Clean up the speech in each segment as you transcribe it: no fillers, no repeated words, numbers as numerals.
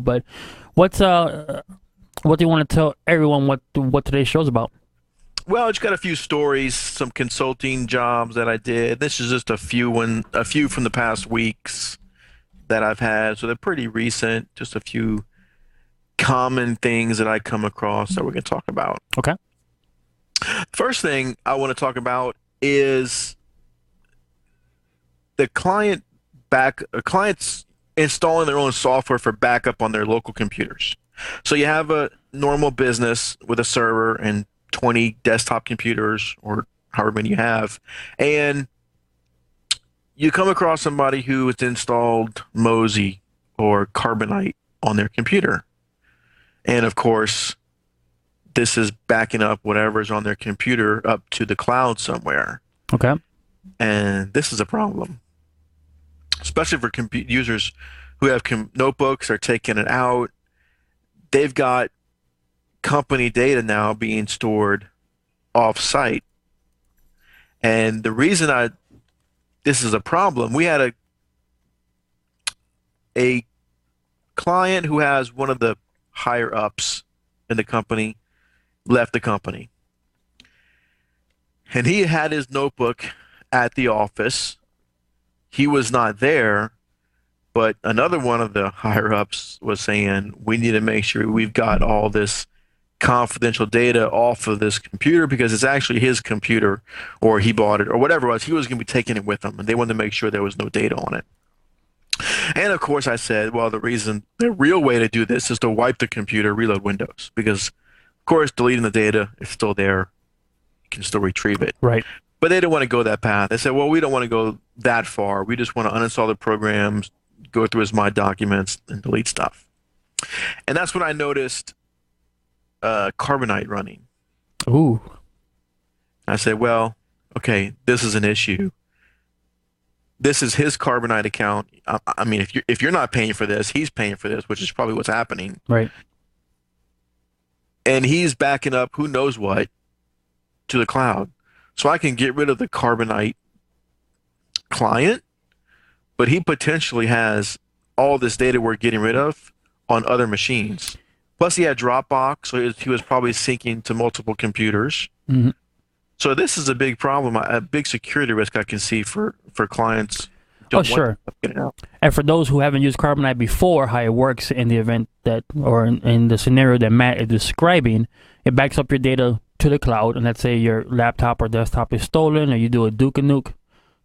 But what's what do you want to tell everyone what today's show's about? Well, I just got a few stories, some consulting jobs that I did. This is just a few from the past weeks that I've had. So they're pretty recent, just a few common things that I come across that we're going to talk about. Okay. First thing I want to talk about is the clients installing their own software for backup on their local computers. So you have a normal business with a server and 20 desktop computers or however many you have, and you come across somebody who has installed Mosey or Carbonite on their computer. And of course, this is backing up whatever's on their computer up to the cloud somewhere. Okay. And this is a problem, especially for users who have notebooks, are taking it out. They've got company data now being stored off-site. And the reason this is a problem, we had a client who has one of the higher ups in the company left the company. And he had his notebook at the office. He was not there, but another one of the higher ups was saying, we need to make sure we've got all this confidential data off of this computer because it's actually his computer, or he bought it, or whatever it was. He was going to be taking it with him, and they wanted to make sure there was no data on it. And of course, I said, well, the real way to do this is to wipe the computer, reload Windows, because of course, deleting the data is still there. You can still retrieve it. Right. But they didn't want to go that path. They said, well, we don't want to go that far. We just want to uninstall the programs, go through his My Documents, and delete stuff. And that's when I noticed Carbonite running. Ooh. I said, well, okay, this is an issue. This is his Carbonite account. I mean, if you're not paying for this, he's paying for this, which is probably what's happening. Right. And he's backing up who knows what to the cloud. So I can get rid of the Carbonite client, but he potentially has all this data we're getting rid of on other machines. Plus, he had Dropbox, so he was probably syncing to multiple computers. Hmm. So this is a big problem, a big security risk I can see for clients. Oh, sure. And for those who haven't used Carbonite before, how it works in the event that, or in the scenario that Matt is describing, it backs up your data to the cloud. And let's say your laptop or desktop is stolen, or you do a Duke and Nuke,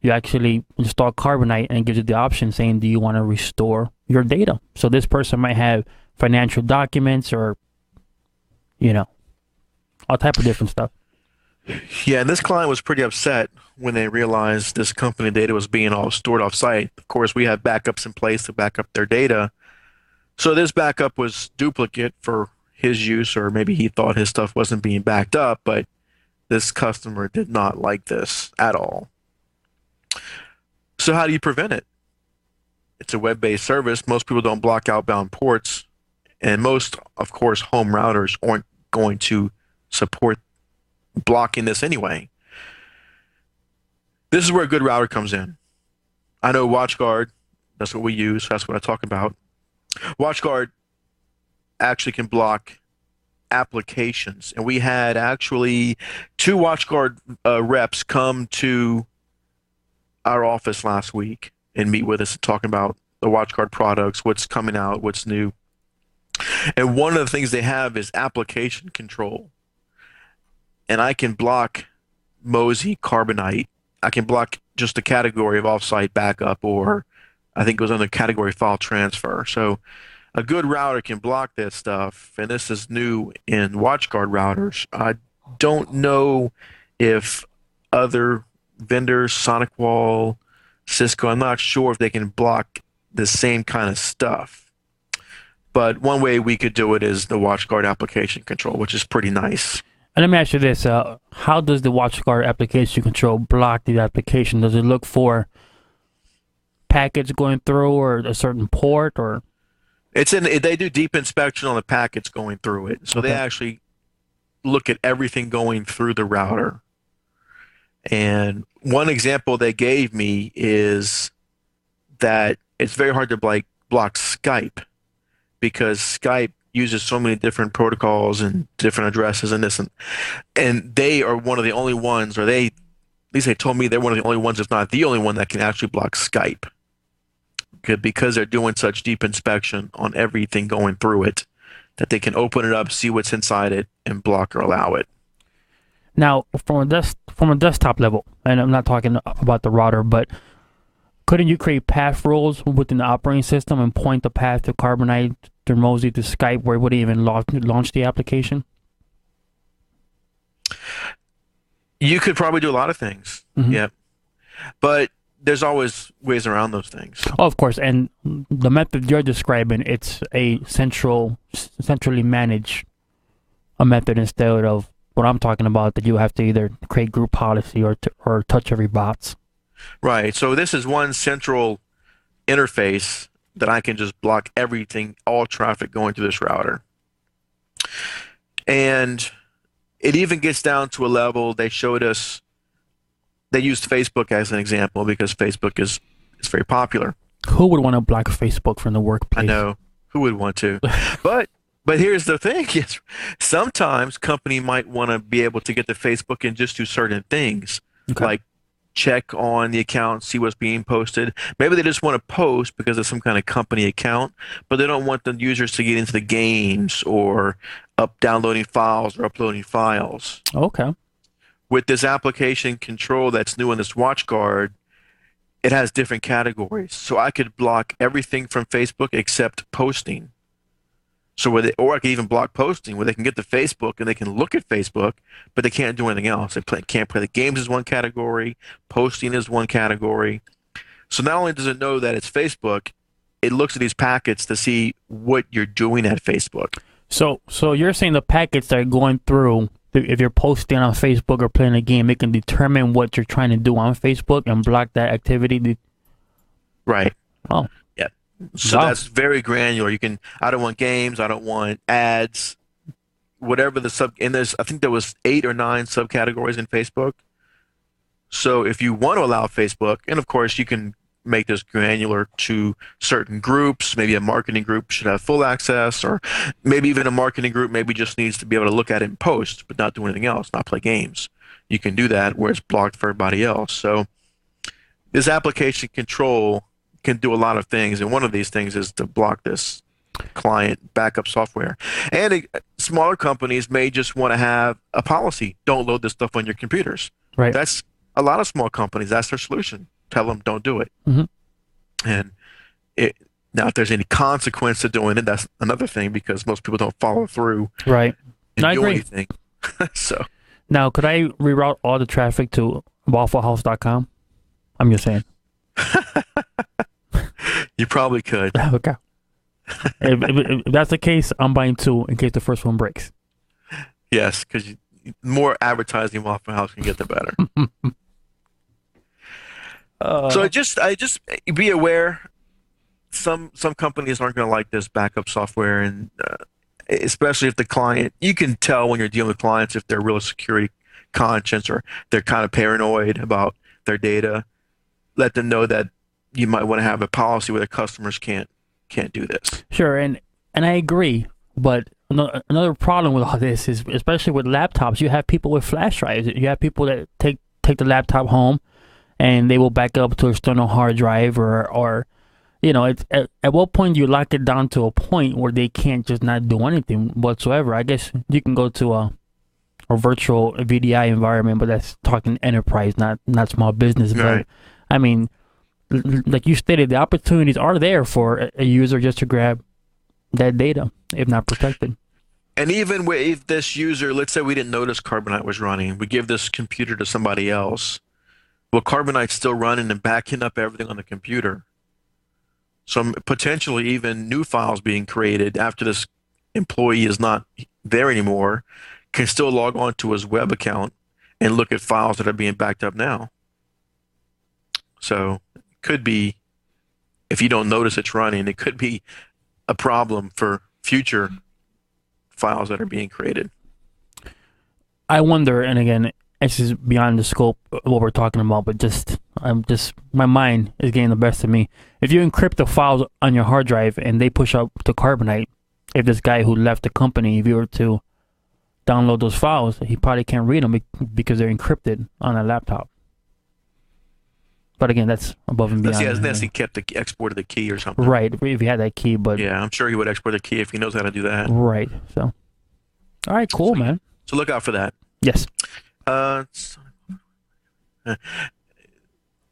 you actually install Carbonite and it gives you the option saying, do you want to restore your data? So this person might have financial documents or, all type of different stuff. Yeah, and this client was pretty upset when they realized this company data was being all stored off-site. Of course, we have backups in place to back up their data. So this backup was duplicate for his use, or maybe he thought his stuff wasn't being backed up, but this customer did not like this at all. So how do you prevent it? It's a web-based service. Most people don't block outbound ports, and most, of course, home routers aren't going to support blocking this anyway. This is where a good router comes in. I know WatchGuard, that's what we use, that's what I talk about. WatchGuard actually can block applications, and we had actually 2 WatchGuard reps come to our office last week and meet with us and talk about the WatchGuard products, what's coming out, what's new. And one of the things they have is application control. And I can block Mosey, Carbonite. I can block just the category of offsite backup, or I think it goes under category file transfer. So a good router can block this stuff, and this is new in WatchGuard routers. I don't know if other vendors, SonicWall, Cisco, I'm not sure if they can block the same kind of stuff. But one way we could do it is the WatchGuard application control, which is pretty nice. And let me ask you this, how does the WatchGuard application control block the application? Does it look for packets going through or a certain port, or? They do deep inspection on the packets going through it. So they actually look at everything going through the router. And one example they gave me is that it's very hard to block Skype, because Skype uses so many different protocols and different addresses and this and they are one of the only ones, or they, at least they told me they're one of the only ones, if not the only one, that can actually block Skype. Because they're doing such deep inspection on everything going through it, that they can open it up, see what's inside it, and block or allow it. Now, from a desktop level, and I'm not talking about the router, but couldn't you create path rules within the operating system and point the path to Carbonite, to Mozy, to Skype, where it would even launch the application? You could probably do a lot of things, yeah. But there's always ways around those things. Oh, of course, and the method you're describing, it's a centrally managed a method instead of what I'm talking about, that you have to either create group policy or touch every bots. Right. So this is one central interface that I can just block everything, all traffic going through this router. And it even gets down to a level, they showed us, they used Facebook as an example because Facebook is very popular. Who would want to block Facebook from the workplace? I know. Who would want to? But here's the thing. Yes, sometimes company might want to be able to get to Facebook and just do certain things, like check on the account, see what's being posted. Maybe they just want to post because it's some kind of company account, but they don't want the users to get into the games or downloading files or uploading files. Okay. With this application control that's new in this WatchGuard, it has different categories. So I could block everything from Facebook except posting. So or I could even block posting, where they can get to Facebook and they can look at Facebook, but they can't do anything else. They can't play the games is one category, posting is one category. So not only does it know that it's Facebook, it looks at these packets to see what you're doing at Facebook. So you're saying the packets that are going through, if you're posting on Facebook or playing a game, it can determine what you're trying to do on Facebook and block that activity? Right. Oh. Yeah. So that's very granular. You can, I don't want games, I don't want ads, whatever the and I think there was 8 or 9 subcategories in Facebook. So if you want to allow Facebook, and of course you can make this granular to certain groups, maybe a marketing group should have full access, or maybe even a marketing group maybe just needs to be able to look at it and post, but not do anything else, not play games. You can do that where it's blocked for everybody else. So this application control can do a lot of things, and one of these things is to block this client backup software. And smaller companies may just want to have a policy: don't load this stuff on your computers. Right. That's a lot of small companies. That's their solution. Tell them don't do it. And now, if there's any consequence to doing it, that's another thing, because most people don't follow through. Right. And I do agree. anything. So now, could I reroute all the traffic to wafflehouse.com? I'm just saying. You probably could. Okay. if that's the case, I'm buying 2 in case the first one breaks. Yes, because more advertising Waffle House can get, the better. So I just be aware. Some companies aren't going to like this backup software, and especially if the client, you can tell when you're dealing with clients if they're real security conscious or they're kind of paranoid about their data. Let them know that you might want to have a policy where the customers can't do this. Sure, and I agree, but another problem with all this is, especially with laptops, you have people with flash drives. You have people that take the laptop home, and they will back up to external hard drive, or you know, it's at what point do you lock it down to a point where they can't just not do anything whatsoever? I guess you can go to a virtual VDI environment, but that's talking enterprise, not small business. Right. But I mean, like you stated, the opportunities are there for a user just to grab that data, if not protected. And even if this user, let's say we didn't notice Carbonite was running, we give this computer to somebody else. Well, Carbonite's still running and backing up everything on the computer. So potentially even new files being created after this employee is not there anymore can still log on to his web account and look at files that are being backed up now. So it could be, if you don't notice it's running, it could be a problem for future files that are being created. I wonder, and again, this is beyond the scope of what we're talking about, but my mind is getting the best of me. If you encrypt the files on your hard drive and they push up to Carbonite, if this guy who left the company, if you were to download those files, he probably can't read them because they're encrypted on a laptop. But again, that's above and beyond. Unless he exported the key or something. Right, if he had that key, but yeah, I'm sure he would export the key if he knows how to do that. Right. So, all right, cool, man. So look out for that. Yes.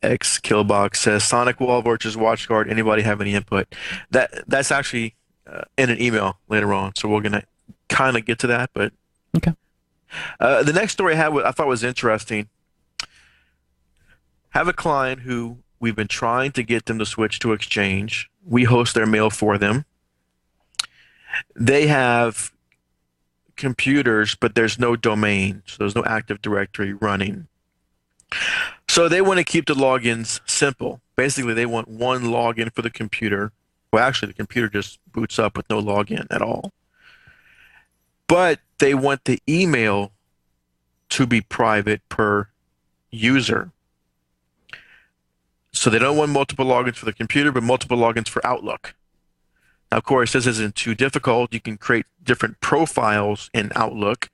X Killbox says Sonic Wall versus WatchGuard. Anybody have any input? That's actually in an email later on, so we're gonna kind of get to that. But okay. The next story I thought was interesting. Have a client who we've been trying to get them to switch to Exchange. We host their mail for them. They have computers, but there's no domain, so there's no Active Directory running. So they want to keep the logins simple. Basically, they want one login for the computer. Well, actually, the computer just boots up with no login at all. But they want the email to be private per user. So they don't want multiple logins for the computer, but multiple logins for Outlook. Now, of course, this isn't too difficult. You can create different profiles in Outlook.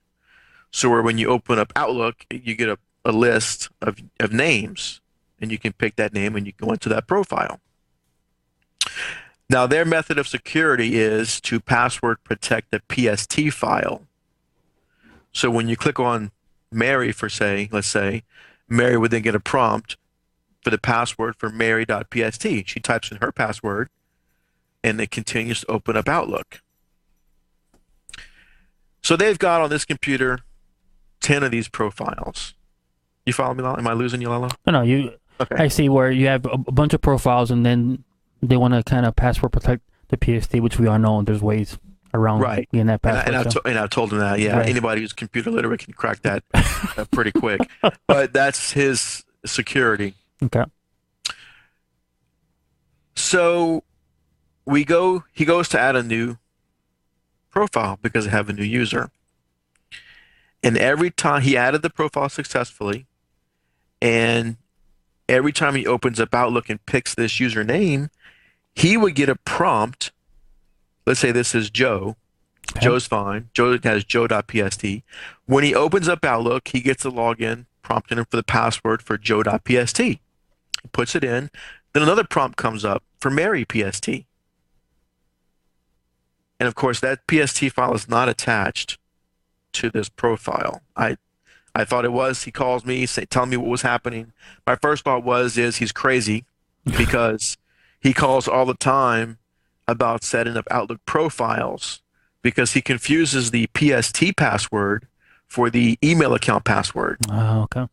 So where when you open up Outlook, you get a list of names, and you can pick that name and you go into that profile. Now, their method of security is to password protect the PST file. So when you click on Mary let's say, Mary would then get a prompt for the password for mary.pst. She types in her password, and it continues to open up Outlook. So they've got on this computer 10 of these profiles. You follow me, Lalo? Am I losing you, Lalo? No, Okay. I see where you have a bunch of profiles, and then they want to kind of password protect the PST, which we all know there's ways around getting that password. And I told him that, yeah, right. Anybody who's computer literate can crack that pretty quick. But that's his security. Okay. So he goes to add a new profile because I have a new user. And every time he added the profile successfully, and every time he opens up Outlook and picks this username, he would get a prompt. Let's say this is Joe. Okay. Joe's fine. Joe has joe.pst. When he opens up Outlook, he gets a login prompting him for the password for joe.pst. He puts it in. Then another prompt comes up for mary.pst. And of course, that PST file is not attached to this profile. I thought it was. He calls me, telling me what was happening. My first thought is he's crazy because he calls all the time about setting up Outlook profiles because he confuses the PST password for the email account password. Oh, okay.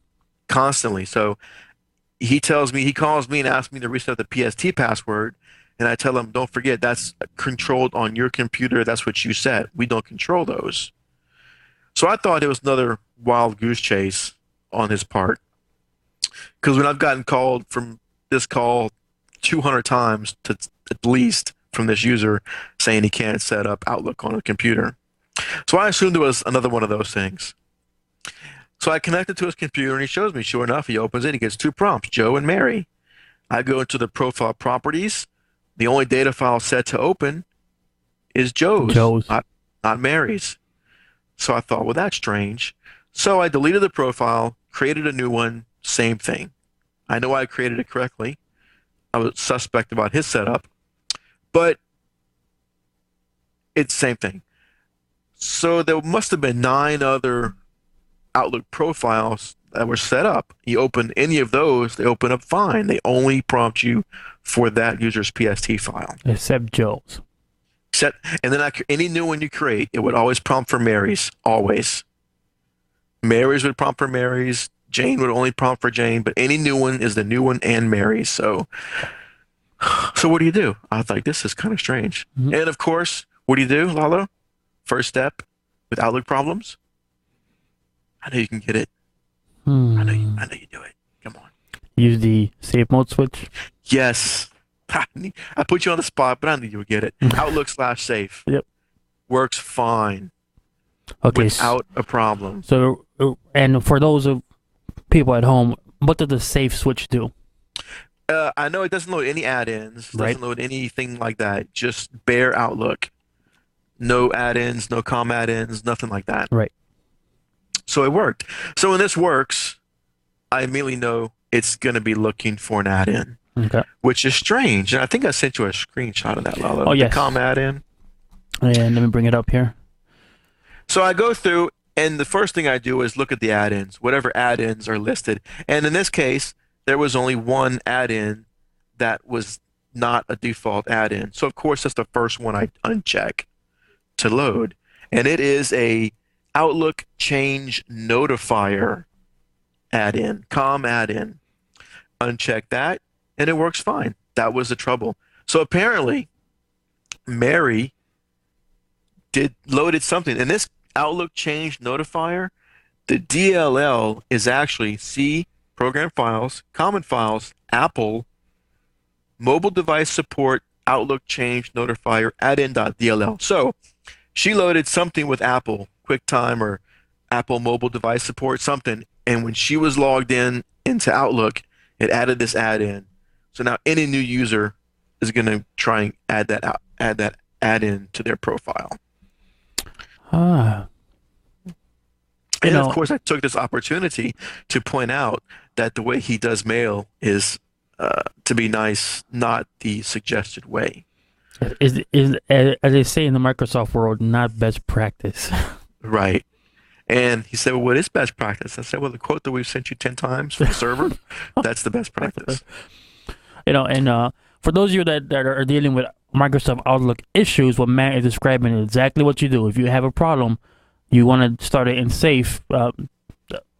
Constantly. So he calls me and asks me to reset the PST password, and I tell him, don't forget, that's controlled on your computer. That's what you set. We don't control those. So I thought it was another wild goose chase on his part, because when I've gotten called from this call 200 times at least from this user saying he can't set up Outlook on a computer. So I assumed it was another one of those things. So I connected to his computer, and he shows me. Sure enough, he opens it. He gets two prompts, Joe and Mary. I go into the profile properties. The only data file set to open is Joe's. Not Mary's. So I thought, well, that's strange. So I deleted the profile, created a new one, same thing. I know I created it correctly. I was suspect about his setup, but it's the same thing. So there must have been 9 other Outlook profiles that were set up. You open any of those, they open up fine. They only prompt you for that user's PST file. Except Joe's. And then any new one you create, it would always prompt for Mary's, always. Mary's would prompt for Mary's. Jane would only prompt for Jane, but any new one is the new one and Mary's. So what do you do? I was like, this is kind of strange. Mm-hmm. And of course, what do you do, Lalo? First step with Outlook problems? I know you can get it. I know you do it. Come on. Use the safe mode switch? Yes. I put you on the spot, but I knew you would get it. Outlook/safe. Yep. Works fine. Okay. Without a problem. So, and for those of people at home, what does the safe switch do? I know it doesn't load any add-ins. Doesn't load anything like that. Just bare Outlook. no add-ins, no com add-ins, nothing like that. Right. So it worked. So when this works, I immediately know it's going to be looking for an add-in, Okay. which is strange. And I think I sent you a screenshot of that, Lalo. Oh, yes. The com add-in. And let me bring it up here. So I go through, and the first thing I do is look at the add-ins, whatever add-ins are listed. And in this case, there was only one add-in that was not a default add-in. So of course, that's the first one I uncheck to load. And it is a Outlook change notifier add-in, com add-in. Uncheck that, and it works fine. That was the trouble. So apparently, Mary loaded something. In this Outlook change notifier, the DLL is actually C, program files, common files, Apple, mobile device support, Outlook change notifier, add-in.dll. So she loaded something with Apple, QuickTime, or Apple mobile device support, something. And when she was logged into Outlook, it added this add-in. So now any new user is going to try and add that add-in to their profile. Ah. And of course, I took this opportunity to point out that the way he does mail is, to be nice, not the suggested way. Is as they say in the Microsoft world, not best practice. Right. And he said, well, what is best practice? I said, well, the quote that we've sent you 10 times from the server, that's the best practice. And for those of you that are dealing with Microsoft Outlook issues, what Matt is describing is exactly what you do. If you have a problem, you want to start it in safe,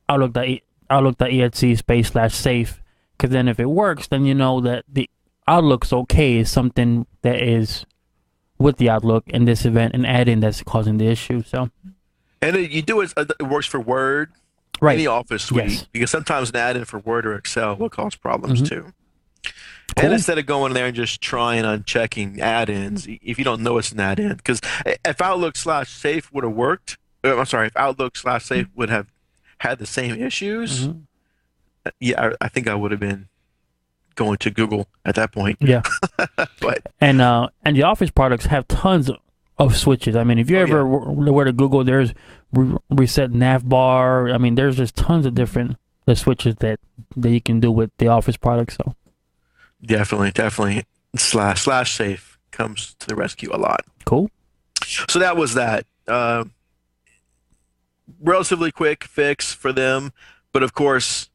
outlook.exe/safe, because then if it works, then you know that the Outlook's okay is something that is with the Outlook in this event, an add-in that's causing the issue. So, and you do it works for Word, right? Any Office suite, yes. Because sometimes an add-in for Word or Excel will cause problems too. Cool. And instead of going there and just trying unchecking add-ins, if you don't know it's an add-in, because if Outlook/safe would have worked, I'm sorry, if Outlook/safe would have had the same issues, yeah, I think I would have been going to Google at that point. Yeah. But and the Office products have tons of switches. I mean, if you ever were to Google, there's reset nav bar. I mean, there's just tons of different switches that you can do with the Office products. So definitely /safe comes to the rescue a lot. Cool. So that was that. Relatively quick fix for them, but of course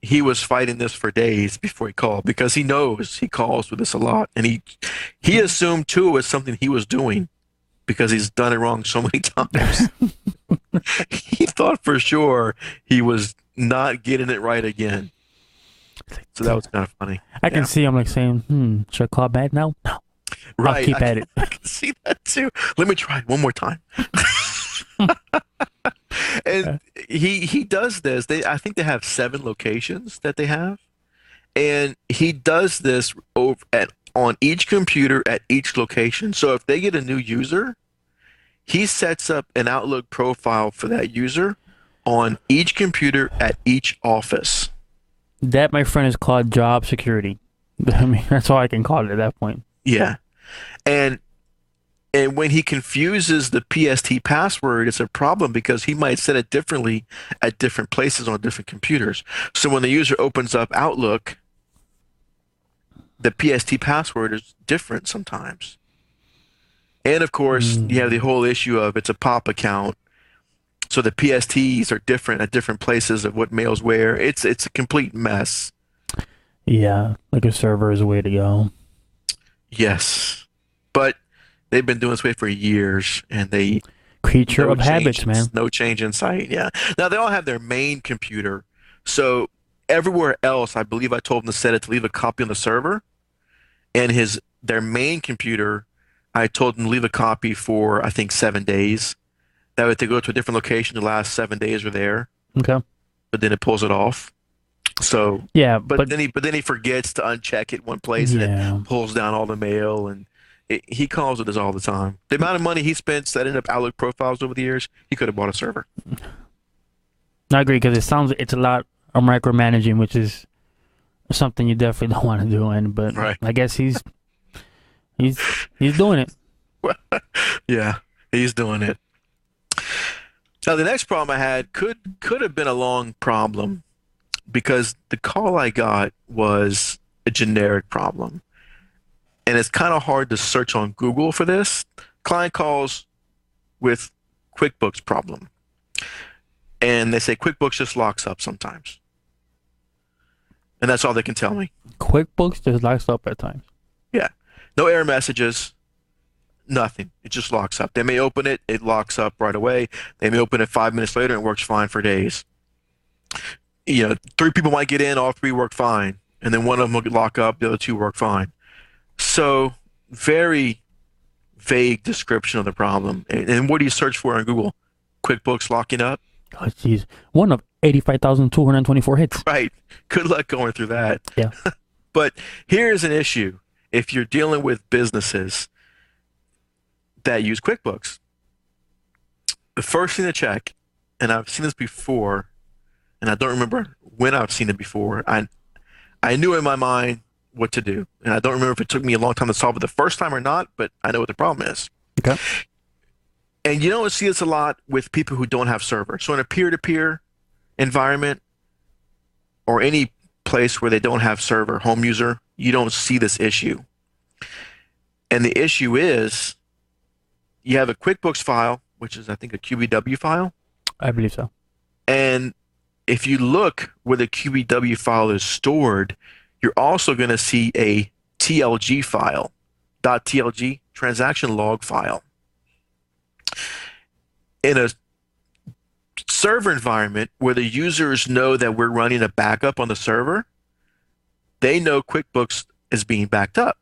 he was fighting this for days before he called, because he knows he calls with this a lot, and he assumed too it was something he was doing because he's done it wrong so many times. He thought for sure he was not getting it right again. So that was kind of funny. I can see him like saying, should I call back now? No. Right. I'll keep at it. I can see that too. Let me try it one more time. And he does this. I think they have 7 locations that they have, and he does this on each computer at each location. So if they get a new user, he sets up an Outlook profile for that user on each computer at each office. That, my friend, is called job security. I mean, that's all I can call it at that point. Yeah, and when he confuses the PST password, it's a problem because he might set it differently at different places on different computers. So when the user opens up Outlook, the PST password is different sometimes. And of course, you have the whole issue of it's a POP account. So the PSTs are different at different places of what mails where. It's a complete mess. Yeah, like a server is a way to go. Yes. But they've been doing this way for years, and creature of habits, man. No change in sight. Yeah. Now they all have their main computer, so everywhere else, I believe I told them to set it to leave a copy on the server, and their main computer, I told them to leave a copy for I think 7 days. That way, if they go to a different location, the last 7 days are there. Okay. But then it pulls it off. So yeah, but then he forgets to uncheck it one place, and it pulls down all the mail, and he calls with this all the time. The amount of money he spent setting up Outlook profiles over the years, he could have bought a server. I agree, because it's a lot of micromanaging, which is something you definitely don't want to do. But right. I guess he's doing it. Yeah, he's doing it. Now the next problem I had could have been a long problem because the call I got was a generic problem. And it's kind of hard to search on Google for this. Client calls with QuickBooks problem. And they say QuickBooks just locks up sometimes. And that's all they can tell me. QuickBooks just locks up at times. Yeah. No error messages, nothing. It just locks up. They may open it, it locks up right away. They may open it 5 minutes later and it works fine for days. You know, three people might get in, all three work fine. And then one of them will lock up, the other two work fine. So, very vague description of the problem. And what do you search for on Google? QuickBooks locking up? Oh, jeez. One of 85,224 hits. Right. Good luck going through that. Yeah. But here's an issue. If you're dealing with businesses that use QuickBooks, the first thing to check, and I've seen this before, and I don't remember when I've seen it before. I knew in my mind what to do, and I don't remember if it took me a long time to solve it the first time or not, but I know what the problem is. Okay. And you don't see this a lot with people who don't have servers. So in a peer-to-peer environment or any place where they don't have server, home user, you don't see this issue. And the issue is you have a QuickBooks file, which is I think a QBW file. I believe so. And if you look where the QBW file is stored, you're also going to see a TLG file, .tlg, transaction log file. In a server environment where the users know that we're running a backup on the server, they know QuickBooks is being backed up.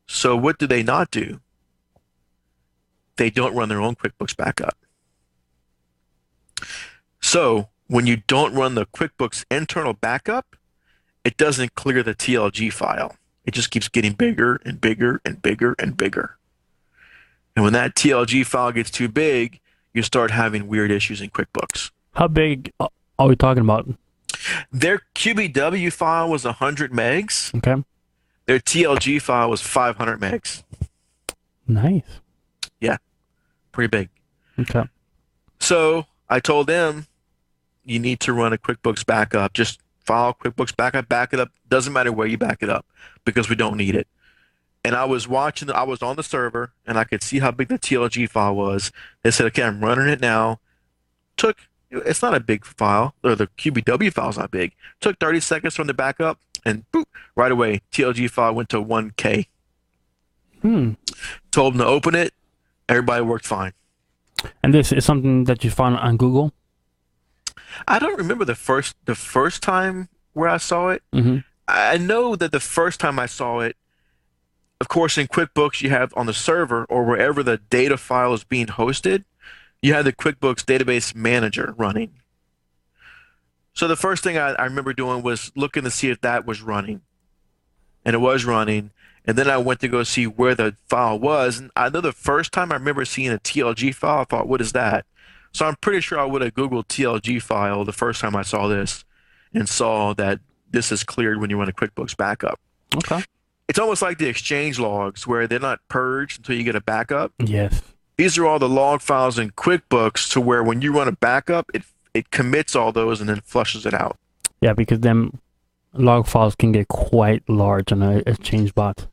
So what do they not do? They don't run their own QuickBooks backup. So when you don't run the QuickBooks internal backup, it doesn't clear the TLG file. It just keeps getting bigger and bigger and bigger and bigger. And when that TLG file gets too big, you start having weird issues in QuickBooks. How big are we talking about? Their QBW file was 100 megs. Okay. Their TLG file was 500 megs. Nice. Yeah, pretty big. Okay. So I told them, you need to run a QuickBooks backup. Just file QuickBooks backup, back it up. Doesn't matter where you back it up because we don't need it. And I was watching, I was on the server and I could see how big the TLG file was. They said, okay, I'm running it now. It's not a big file, or the QBW file's not big. Took 30 seconds from the backup and boop, right away, TLG file went to 1K. Told them to open it. Everybody worked fine. And this is something that you found on Google? I don't remember the first time where I saw it. Mm-hmm. I know that the first time I saw it, of course, in QuickBooks, you have on the server or wherever the data file is being hosted, you have the QuickBooks Database Manager running. So the first thing I remember doing was looking to see if that was running. And it was running. And then I went to go see where the file was. And I know the first time I remember seeing a TLG file, I thought, what is that? So I'm pretty sure I would have Googled TLG file the first time I saw this and saw that this is cleared when you run a QuickBooks backup. Okay. It's almost like the Exchange logs where they're not purged until you get a backup. Yes. These are all the log files in QuickBooks to where when you run a backup, it commits all those and then flushes it out. Yeah, because them log files can get quite large on a Exchange bot.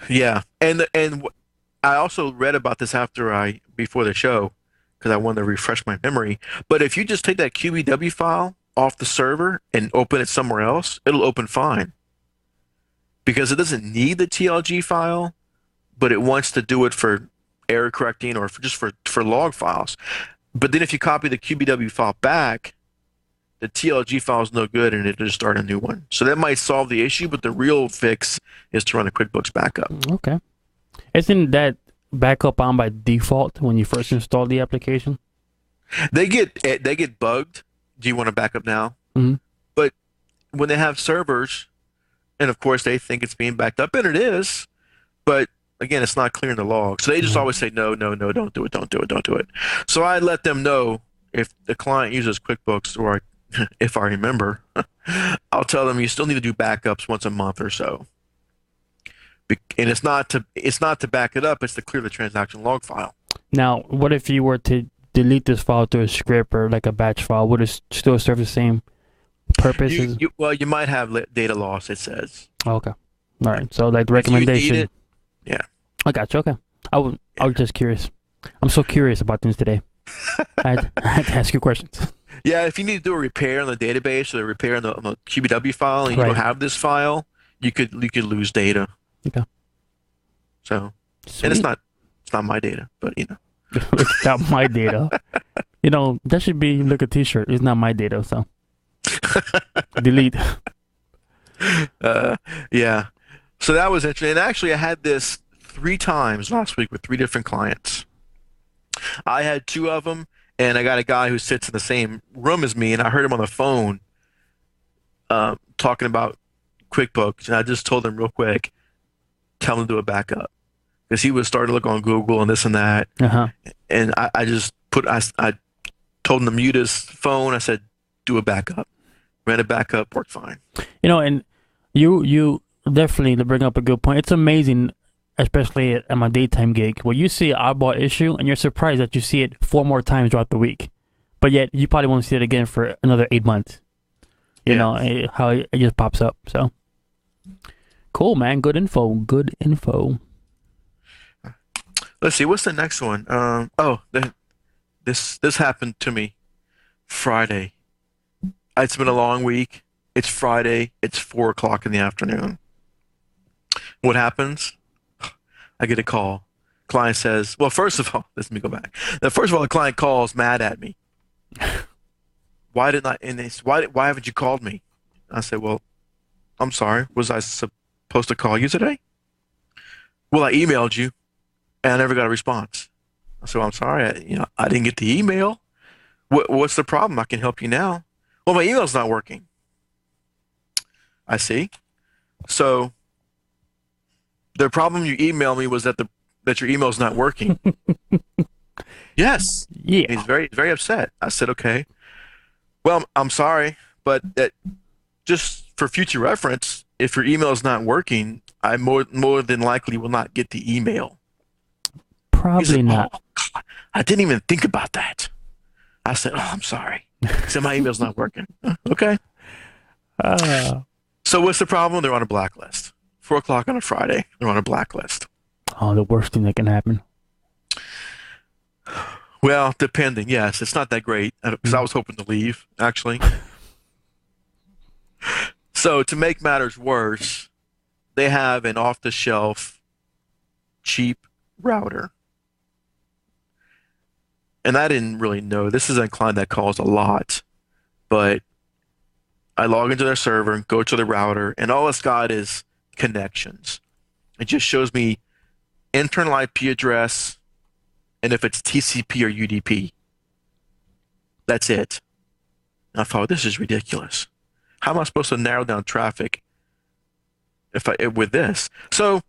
Yeah, and I also read about this before the show because I wanted to refresh my memory. But if you just take that QBW file off the server and open it somewhere else, it'll open fine. Because it doesn't need the TLG file, but it wants to do it for error correcting or just for log files. But then if you copy the QBW file back, the TLG file is no good and it'll just start a new one. So that might solve the issue, but the real fix is to run a QuickBooks backup. Okay. Isn't that backup on by default when you first install the application? They get bugged. Do you want to back up now? Mm-hmm. But when they have servers, and of course they think it's being backed up, and it is, but again, it's not clearing the log. So they just always say, no, don't do it, don't do it, don't do it. So I let them know if the client uses QuickBooks, or if I remember, I'll tell them you still need to do backups once a month or so. And it's not to back it up. It's to clear the transaction log file. Now, what if you were to delete this file to a script or like a batch file? Would it still serve the same purpose? Well, you might have data loss. It says. Okay. All right. So like the recommendation. If you need it, yeah. I got you. Okay. I was just curious. I'm so curious about things today. I had to ask you questions. Yeah, if you need to do a repair on the database or a repair on the QBW file, and you don't have this file, you could lose data. Okay. So, Sweet. and it's not my data, but it's not my data. That should be like a T-shirt. It's not my data, so delete. Yeah. So that was interesting. And actually, I had this 3 times last week with 3 different clients. I had 2 of them, and I got a guy who sits in the same room as me, and I heard him on the phone talking about QuickBooks, and I just told him real quick, tell him to do a backup. Because he was starting to look on Google and this and that. Uh-huh. And I told him to mute his phone. I said, do a backup. Ran a backup, worked fine. And you definitely, to bring up a good point, it's amazing, especially at my daytime gig, where you see an oddball issue and you're surprised that you see it 4 more times throughout the week. But yet, you probably won't see it again for another 8 months. You know, how it just pops up. So, cool, man. Good info. Good info. Let's see. What's the next one? This happened to me Friday. It's been a long week. It's Friday. It's 4 o'clock in the afternoon. What happens? I get a call. Client says, well, first of all, let me go back. Now, first of all, the client calls mad at me. Why haven't you called me? I said, well, I'm sorry. Was I supposed to call you today? Well, I emailed you, and I never got a response. I said, well, I'm sorry. I didn't get the email. What's the problem? I can help you now. Well, my email's not working. I see. So the problem you emailed me was that your email's not working. Yes. Yeah. He's very, very upset. I said, okay. Well, I'm sorry, but just for future reference, if your email is not working, I more than likely will not get the email. Probably not. Oh, God, I didn't even think about that. I said, oh, I'm sorry. He said, my email's not working. Okay. So what's the problem? They're on a blacklist. 4 o'clock on a Friday, they're on a blacklist. Oh, the worst thing that can happen. Well, depending. Yes, it's not that great because I was hoping to leave, actually. So to make matters worse, they have an off-the-shelf cheap router. And I didn't really know. This is a client that calls a lot. But I log into their server and go to the router, and all it's got is connections. It just shows me internal IP address and if it's TCP or UDP. That's it. And I thought, this is ridiculous. How am I supposed to narrow down traffic with this? So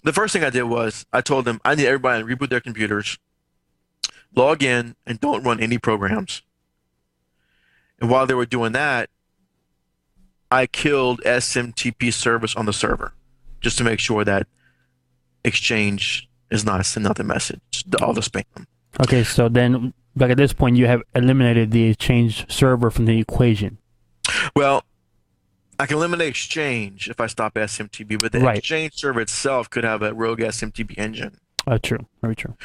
the first thing I did was I told them I need everybody to reboot their computers, log in, and don't run any programs. And while they were doing that, I killed SMTP service on the server just to make sure that Exchange is not sending out the message, all the spam. Okay, so then, like at this point, you have eliminated the Exchange server from the equation. Well, I can eliminate Exchange if I stop SMTP, but the Exchange server itself could have a rogue SMTP engine. True. Very true.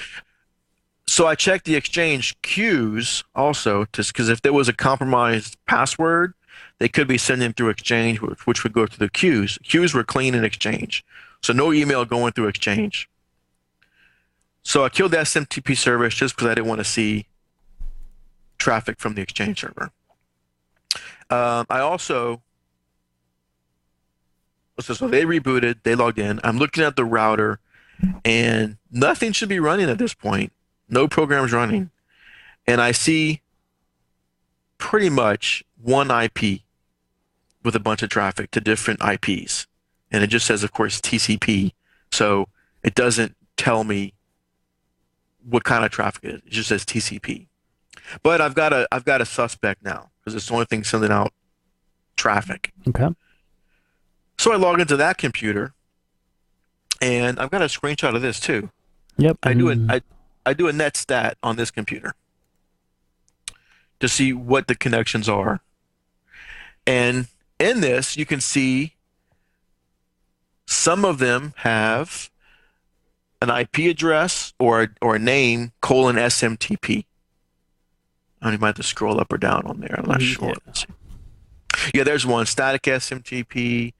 So I checked the Exchange queues also, because if there was a compromised password, they could be sending through Exchange, which would go to the queues. Queues were clean in Exchange, so no email going through Exchange. So I killed the SMTP service just because I didn't want to see traffic from the Exchange server. I also, so they rebooted, they logged in. I'm looking at the router, and nothing should be running at this point. No programs running. And I see pretty much one IP with a bunch of traffic to different IPs. And it just says, of course, TCP. So it doesn't tell me what kind of traffic it is. It just says TCP. But I've got a suspect now because it's the only thing sending out traffic. Okay. So I log into that computer, And I've got a screenshot of this too. Yep. I do And I do a net stat on this computer to see what the connections are. And in this, you can see some of them have an IP address or a name colon SMTP. I don't even have to scroll up or down on there. I'm not sure. Let's see. Yeah, there's one static SMTP.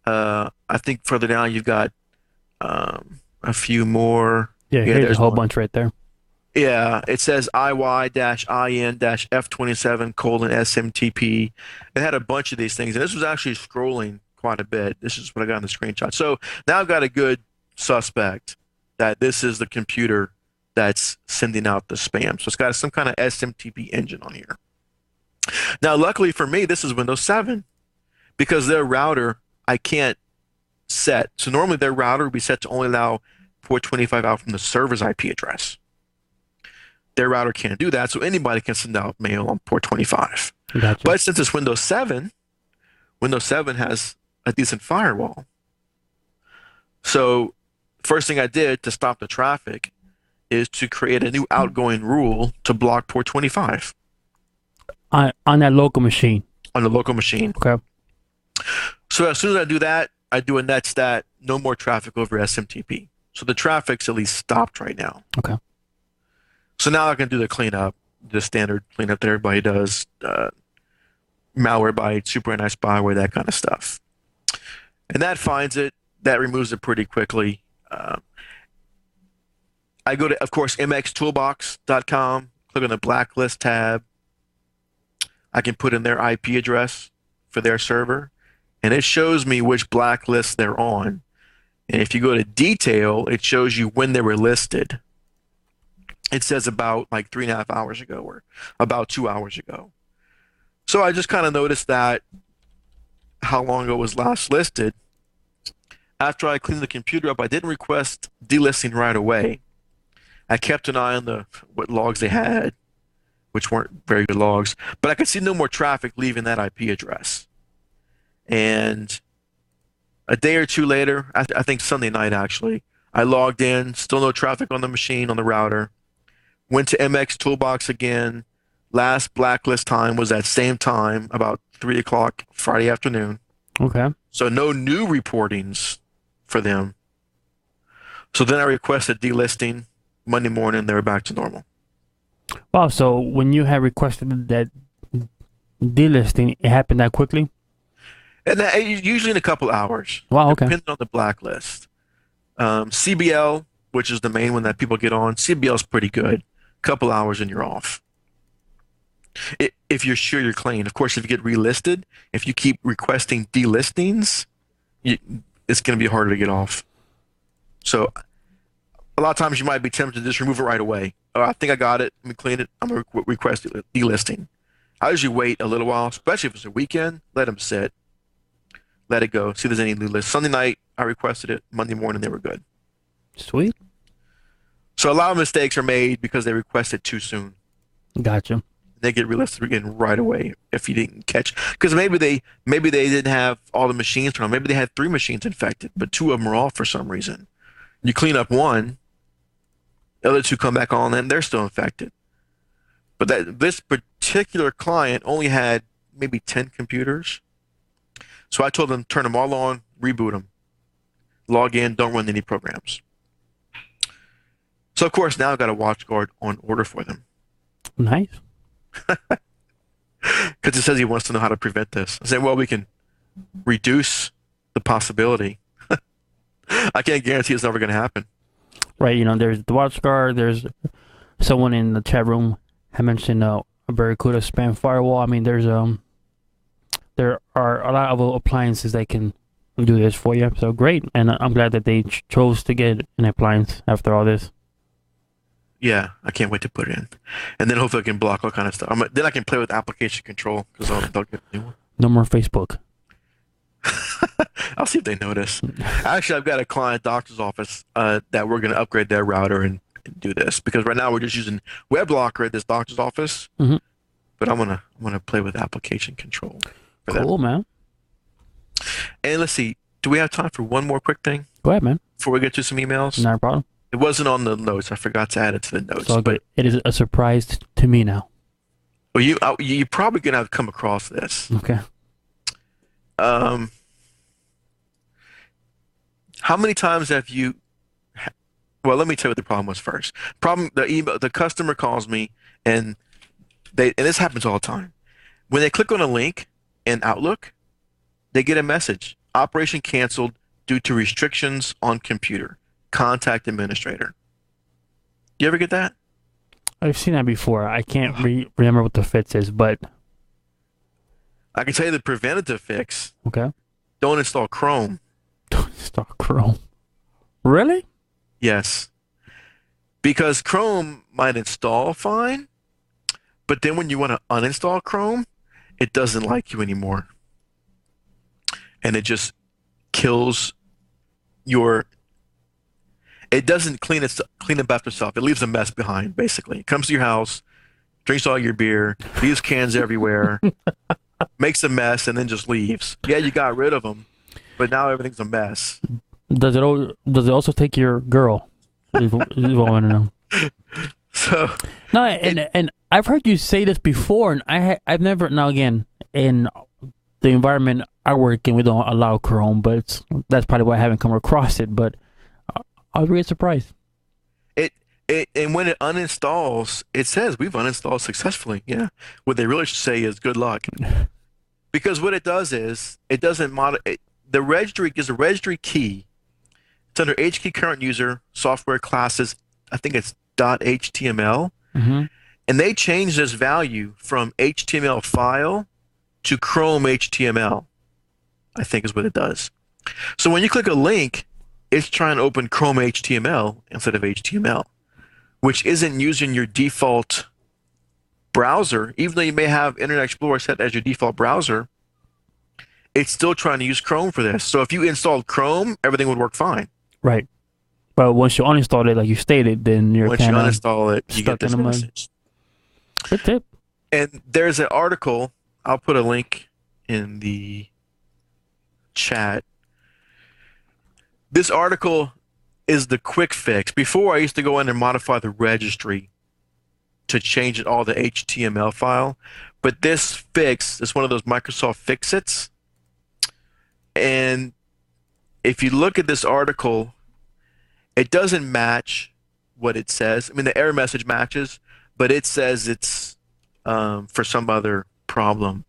I think further down you've got a few more. yeah, Yeah, here's a there's whole one. bunch right there. Yeah, it says IY-IN-F27 colon SMTP. It had a bunch of these things, and this was actually scrolling quite a bit. This is what I got in the screenshot. So now I've got a good suspect that this is the computer that's sending out the spam. So it's got some kind of SMTP engine on here. Now, luckily for me, this is Windows 7 because their router I can't set. So normally their router would be set to only allow port 25 out from the server's IP address. Their router can't do that, so anybody can send out mail on port 25. Gotcha. But since it's Windows 7, Windows 7 has a decent firewall. So first thing I did to stop the traffic is to create a new outgoing rule to block port 25 On that local machine. on the local machine. Okay. So as soon as I do that, I do a net stat, no more traffic over SMTP. So the traffic's at least stopped right now. Okay. So now I can do the cleanup, the standard cleanup that everybody does, Malwarebytes, super nice spyware, that kind of stuff. And that finds it, that removes it pretty quickly. I go to, of course, mxtoolbox.com, click on the blacklist tab. I can put in their IP address for their server, and it shows me which blacklist they're on. And if you go to detail, it shows you when they were listed. It says about like 3.5 hours ago or about 2 hours ago. So I just kind of noticed that how long ago it was last listed. After I cleaned the computer up, I didn't request delisting right away. I kept an eye on what logs they had, which weren't very good logs, but I could see no more traffic leaving that IP address. And a day or two later, I think Sunday night actually, I logged in, still no traffic on the machine, on the router. Went to MX Toolbox again. Last blacklist time was that same time, about 3 o'clock Friday afternoon. Okay. So no new reportings for them. So then I requested delisting. Monday morning, they were back to normal. Wow. So when you had requested that delisting, it happened that quickly? And that, usually in a couple hours. Wow. Okay. Depending on the blacklist. CBL, which is the main one that people get on, CBL is pretty good. Couple hours and you're off. If you're sure you're clean. Of course, if you get relisted, if you keep requesting delistings, it's going to be harder to get off. So a lot of times you might be tempted to just remove it right away. Oh, I think I got it. Let me clean it. I'm going to request delisting. I usually wait a little while, especially if it's a weekend. Let them sit. Let it go. See if there's any new lists. Sunday night, I requested it. Monday morning, they were good. Sweet. So a lot of mistakes are made because they requested too soon. Gotcha. They get relisted again right away if you didn't catch. Because maybe they didn't have all the machines turned on. Maybe they had 3 machines infected, but 2 of them are off for some reason. You clean up one, the other 2 come back on, and they're still infected. But this particular client only had maybe 10 computers. So I told them, turn them all on, reboot them, log in, don't run any programs. So, of course, now I've got a WatchGuard on order for them. Nice. Because it says he wants to know how to prevent this. I said, well, we can reduce the possibility. I can't guarantee it's never going to happen. Right. You know, there's the WatchGuard. There's someone in the chat room had mentioned a Barracuda spam firewall. I mean, there are a lot of appliances that can do this for you. So great. And I'm glad that they chose to get an appliance after all this. Yeah, I can't wait to put it in. And then hopefully I can block all kind of stuff. Then I can play with application control because they'll get a new one. No more Facebook. I'll see if they notice. Actually, I've got a client doctor's office that we're going to upgrade their router and do this because right now we're just using WebLocker at this doctor's office. Mm-hmm. But I'm gonna play with application control for cool, them. Man. And let's see, Do we have time for one more quick thing Go ahead, man. before we get to some emails? Not a problem. It wasn't on the notes. I forgot to add it to the notes. So But it is a surprise to me now. well, you're probably gonna have to come across this. Okay. Um, how many times have you? Well, let me tell you what the problem was first. The customer calls me and and this happens all the time. When they click on a link in Outlook, they get a message: operation canceled due to restrictions on computer. Contact administrator. You ever get that? I've seen that before. I can't remember what the fix is, but I can tell you the preventative fix. okay. Don't install Chrome. Don't install Chrome. Really? Yes. Because Chrome might install fine, but then when you want to uninstall Chrome, it doesn't like you anymore. And it just kills your. It doesn't clean up after itself. It leaves a mess behind, basically. It comes to your house, drinks all your beer, leaves cans everywhere, makes a mess, and then just leaves. Yeah, you got rid of them, but now everything's a mess. Does it also take your girl? Is what I want to know. So No, and I've heard you say this before, and I've never. Now again, in the environment I work in, we don't allow Chrome, but that's probably why I haven't come across it. But I was really surprised. and when it uninstalls, it says we've uninstalled successfully. Yeah. What they really should say is good luck. Because what it does is it doesn't the registry gives a registry key. It's under HKey current user software classes. I think it's .html. Mm-hmm. And they change this value from HTML file to Chrome HTML, I think is what it does. So when you click a link, it's trying to open Chrome HTML instead of HTML, which isn't using your default browser. Even though you may have Internet Explorer set as your default browser, it's still trying to use Chrome for this. So if you installed Chrome, everything would work fine. Right. But once you uninstall it, like you stated, then you're Once you kind of uninstall it, you get this message. Good tip. And there's an article. I'll put a link in the chat. This article is the quick fix. Before, I used to go in and modify the registry to change all the HTML file. But this fix is one of those Microsoft Fix-Its. And if you look at this article, it doesn't match what it says. I mean, the error message matches, but it says it's for some other problem.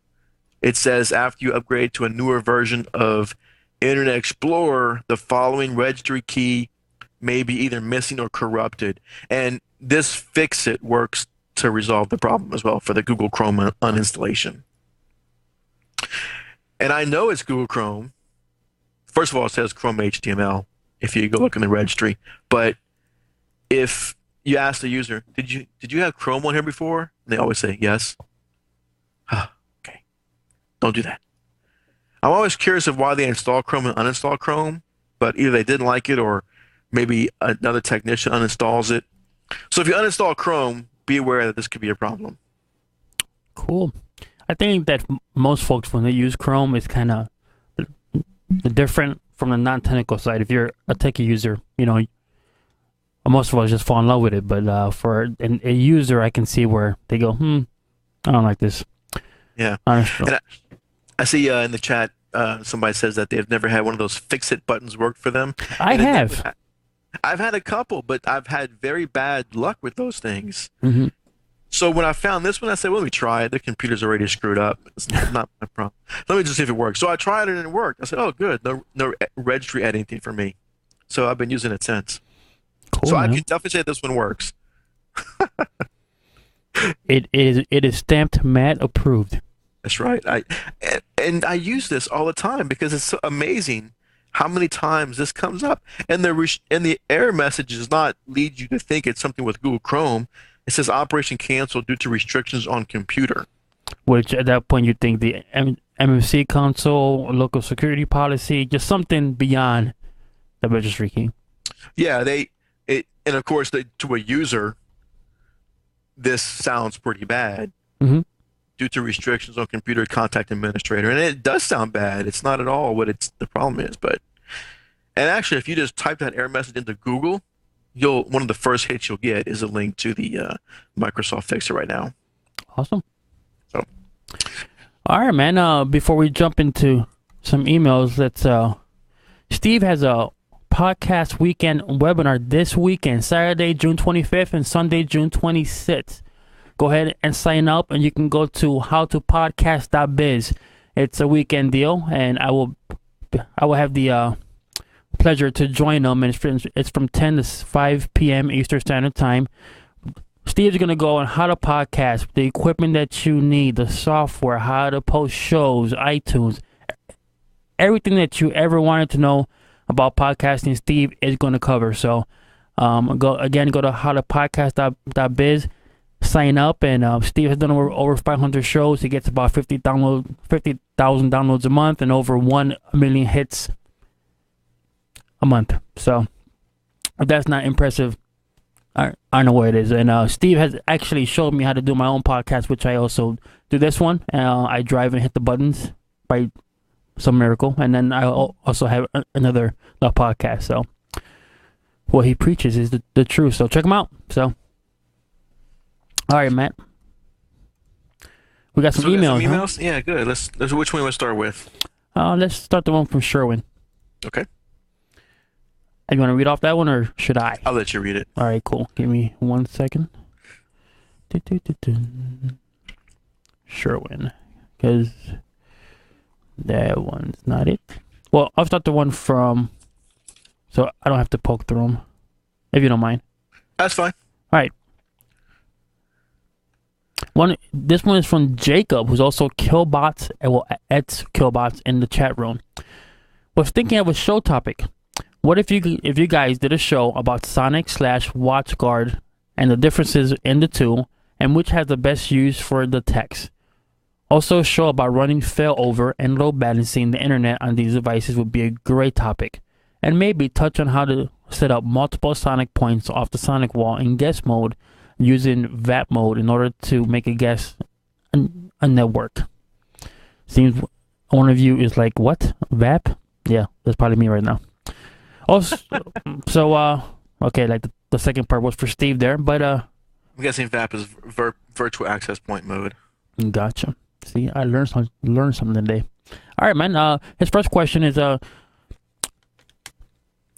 It says after you upgrade to a newer version of Internet Explorer, the following registry key may be either missing or corrupted. And this fix-it works to resolve the problem as well for the Google Chrome uninstallation. And I know it's Google Chrome. First of all, it says Chrome HTML if you go look in the registry. But if you ask the user, did you have Chrome on here before? And they always say yes. Okay. Don't do that. I'm always curious of why they install Chrome and uninstall Chrome, but either they didn't like it or maybe another technician uninstalls it. So if you uninstall Chrome, be aware that this could be a problem. Cool. I think that most folks, when they use Chrome, it's kind of different from the non-technical side. If you're a techie user, you know, most of us just fall in love with it. But for a user, I can see where they go, I don't like this. Yeah. And I see in the chat somebody says that they've never had one of those fix-it buttons work for them. I've had a couple, but I've had very bad luck with those things. Mm-hmm. So when I found this one, I said, well, let me try it. The computer's already screwed up. It's not my problem. Let me just see if it works. So I tried it and it worked. I said, oh, good. No registry editing for me. So I've been using it since. Cool, so man. I can definitely say this one works. It is stamped Matt approved. That's right. And I use this all the time because it's so amazing how many times this comes up. And the error message does not lead you to think it's something with Google Chrome. It says operation canceled due to restrictions on computer. Which at that point you think the MMC console, local security policy, just something beyond the registry key. Yeah, and of course to a user, this sounds pretty bad. Mm-hmm. due to restrictions on computer contact administrator. And it does sound bad. It's not at all what the problem is. And actually, if you just type that error message into Google, one of the first hits you'll get is a link to the Microsoft Fix It right now. Awesome. So, all right, man. Before we jump into some emails, Steve has a podcast weekend webinar this weekend, Saturday, June 25th and Sunday, June 26th. Go ahead and sign up, and you can go to howtopodcast.biz. It's a weekend deal, and I will have the pleasure to join them, and it's from 10 to 5 p.m. Eastern Standard Time. Steve's going to go on how to podcast, the equipment that you need, the software, how to post shows, iTunes, everything that you ever wanted to know about podcasting, Steve is going to cover. So go to howtopodcast.biz, sign up, and Steve has done over 500 shows. He gets about 50,000 downloads a month and over 1 million hits a month. So if that's not impressive, I know what it is. And Steve has actually showed me how to do my own podcast, which I also do this one. I drive and hit the buttons by some miracle, and then I also have another podcast. So what he preaches is the truth. So check him out. So all right, Matt. We got some emails. Some emails? Huh? Yeah, good. Let's which one we start with? Let's start the one from Sherwin. Okay. You want to read off that one, or should I? I'll let you read it. All right, cool. Give me 1 second. Sherwin, because that one's not it. Well, I'll start the one from, so I don't have to poke through them, if you don't mind. That's fine. All right. This one is from Jacob, who's also Killbots, at Killbots in the chat room. Was thinking of a show topic. What if you guys did a show about Sonic / WatchGuard and the differences in the two, and which has the best use for the text? Also, a show about running failover and load balancing the internet on these devices would be a great topic. And maybe touch on how to set up multiple Sonic points off the Sonic wall in guest mode using VAP mode in order to make a guest a network. Seems one of you is like, what? VAP? Yeah, that's probably me right now. Also, okay, like the second part was for Steve there, but I'm guessing VAP is virtual access point mode. Gotcha. See, I learned something today. All right, man. His first question is